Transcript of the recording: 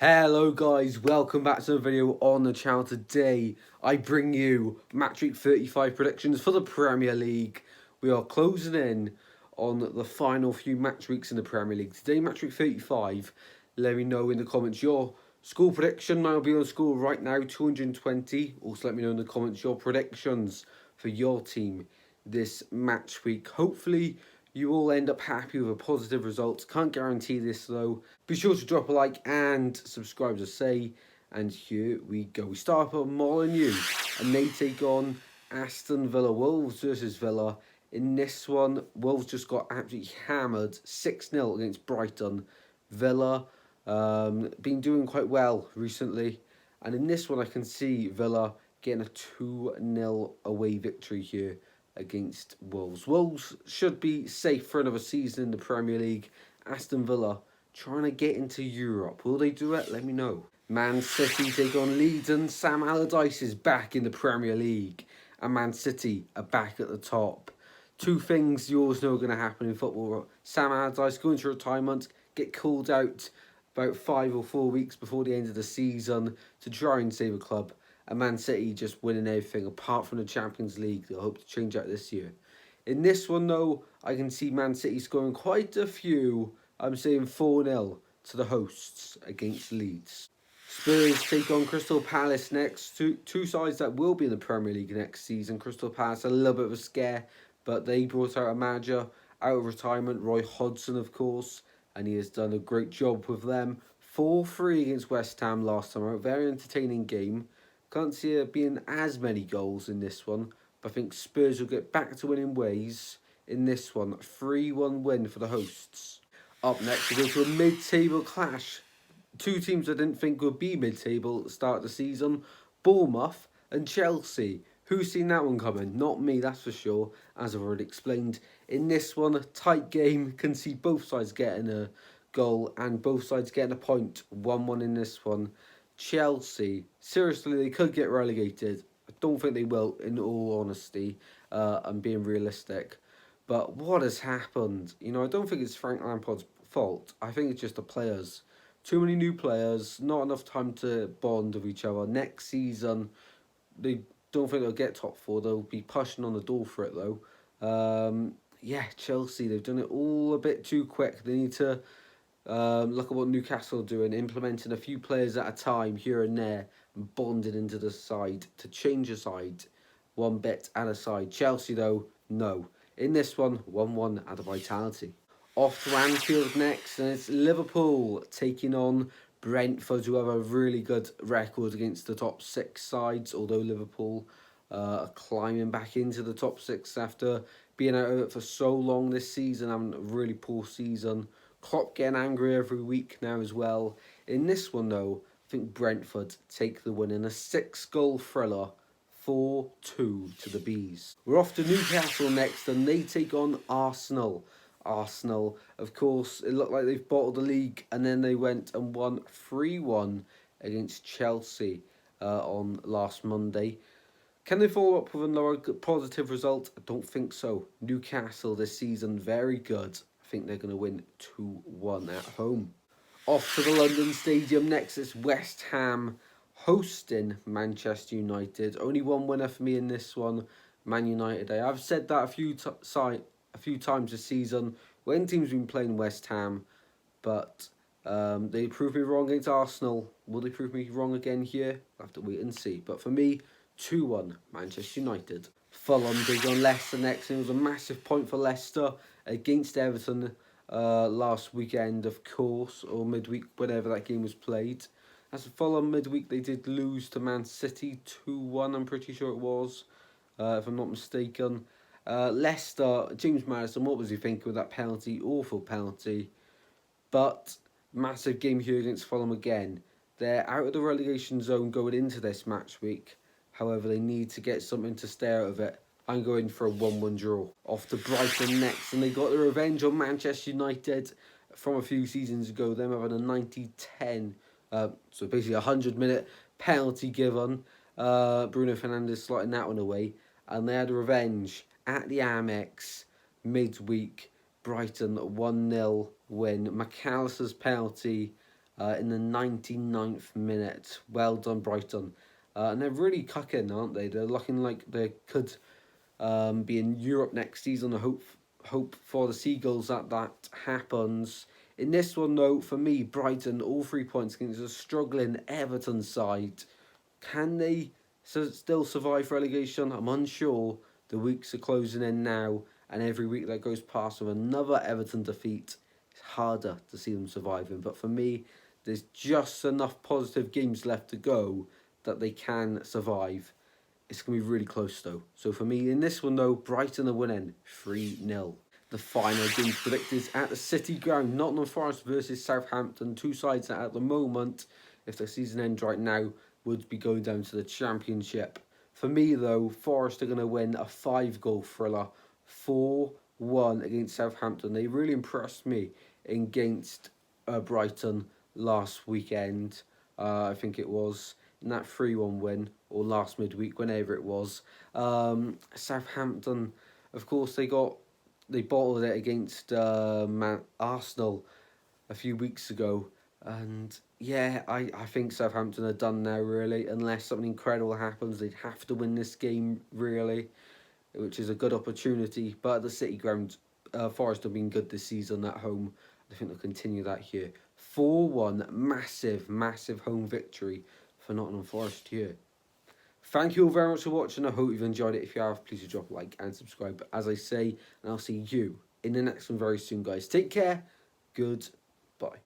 Hello guys, welcome back to a video on the channel. Today I bring you match week 35 predictions for the Premier League. We are closing in on the final few match weeks in the Premier League. Today match week 35, let me know in the comments your score prediction. I'll be on score right now, 220. Also let me know in the comments your predictions for your team this match week. Hopefully you all end up happy with a positive result. Can't guarantee this though. Be sure to drop a like and subscribe to say. And here we go. We start up at Molineux and they take on Aston Villa. Wolves versus Villa. In this one, Wolves just got absolutely hammered 6-0 against Brighton. Villa been doing quite well recently. And in this one, I can see Villa getting a 2-0 away victory here against Wolves. Wolves should be safe for another season in the Premier League. Aston Villa trying to get into Europe. Will they do it? Let me know. Man City take on Leeds and Sam Allardyce is back in the Premier League. And Man City are back at the top. Two things you always know are going to happen in football. Sam Allardyce going to retirement, get called out about 5 or 4 weeks before the end of the season to try and save a club. And Man City just winning everything apart from the Champions League. They'll hope to change that this year. In this one though, I can see Man City scoring quite a few. I'm saying 4-0 to the hosts against Leeds. Spurs take on Crystal Palace next. Two sides that will be in the Premier League next season. Crystal Palace a little bit of a scare, but they brought out a manager out of retirement, Roy Hodgson of course, and he has done a great job with them. 4-3 against West Ham last time. A very entertaining game. Can't see it being as many goals in this one, but I think Spurs will get back to winning ways in this one. 3-1 win for the hosts. Up next, we go to a mid-table clash. Two teams I didn't think would be mid-table at the start of the season. Bournemouth and Chelsea. Who's seen that one coming? Not me, that's for sure, as I've already explained. In this one, a tight game. Can see both sides getting a goal and both sides getting a point. 1-1 in this one. Chelsea, seriously, they could get relegated. I don't think they will, in all honesty. I'm being realistic. But what has happened? You know, I don't think it's Frank Lampard's fault. I think it's just the players. Too many new players, not enough time to bond with each other. Next season, they don't think they'll get top 4. They'll be pushing on the door for it, though. Yeah, Chelsea, they've done it all a bit too quick. They need to look at what Newcastle are doing, implementing a few players at a time here and there, and bonding into the side to change a side one bit at a side. Chelsea, though, no. In this one, 1-1 at the Vitality. Off to Anfield next, and it's Liverpool taking on Brentford, who have a really good record against the top 6 sides, although Liverpool are climbing back into the top 6 after being out of it for so long this season, having a really poor season. Klopp getting angry every week now as well. In this one though, I think Brentford take the win in a 6-goal thriller. 4-2 to the Bees. We're off to Newcastle next and they take on Arsenal. Arsenal, of course, it looked like they've bottled the league and then they went and won 3-1 against Chelsea on last Monday. Can they follow up with another positive result? I don't think so. Newcastle this season, very good. I think they're going to win 2-1 at home. Off to the London Stadium next, it's West Ham hosting Manchester United. Only one winner for me in this one, Man United. I've said that a few times this season when teams been playing West Ham, but they proved me wrong against Arsenal. Will they prove me wrong again here? I'll have to wait and see. But for me, 2-1 Manchester United. Fulham big on Leicester next, and it was a massive point for Leicester against Everton last weekend, of course, or midweek, whenever that game was played. As for Fulham midweek, they did lose to Man City 2-1, I'm pretty sure it was, if I'm not mistaken. Leicester, James Maddison, what was he thinking with that penalty? Awful penalty. But massive game here against Fulham again. They're out of the relegation zone going into this match week. However, they need to get something to stay out of it. I'm going for a 1-1 draw. Off to Brighton next, and they got the revenge on Manchester United from a few seasons ago. Them having a 90-10, so basically a 100-minute penalty given. Bruno Fernandes slotting that one away. And they had a revenge at the Amex midweek. Brighton 1-0 win. McAllister's penalty in the 99th minute. Well done, Brighton. And they're really cooking, aren't they? They're looking like they could be in Europe next season. I hope for the Seagulls that happens. In this one, though, for me, Brighton, all 3 points against a struggling Everton side. Can they still survive relegation? I'm unsure. The weeks are closing in now, and every week that goes past with another Everton defeat, it's harder to see them surviving. But for me, there's just enough positive games left to go that they can survive. It's going to be really close though. So for me, in this one though, Brighton are winning 3-0. The final games predicted at the City Ground. Nottingham Forest versus Southampton. Two sides that at the moment, if the season ends right now, would be going down to the Championship. For me though, Forest are going to win a 5-goal thriller. 4-1 against Southampton. They really impressed me against Brighton last weekend. I think it was in that 3-1 win, or last midweek, whenever it was. Southampton, of course, they bottled it against Arsenal a few weeks ago. And yeah, I think Southampton are done now, really. Unless something incredible happens, they'd have to win this game, really, which is a good opportunity. But at the City Ground, Forest have been good this season at home. I think they'll continue that here. 4-1, massive home victory for Nottingham Forest here. Thank you all very much for watching. I hope you've enjoyed it. If you have, please do drop a like and subscribe, as I say. And I'll see you in the next one very soon, guys. Take care. Goodbye.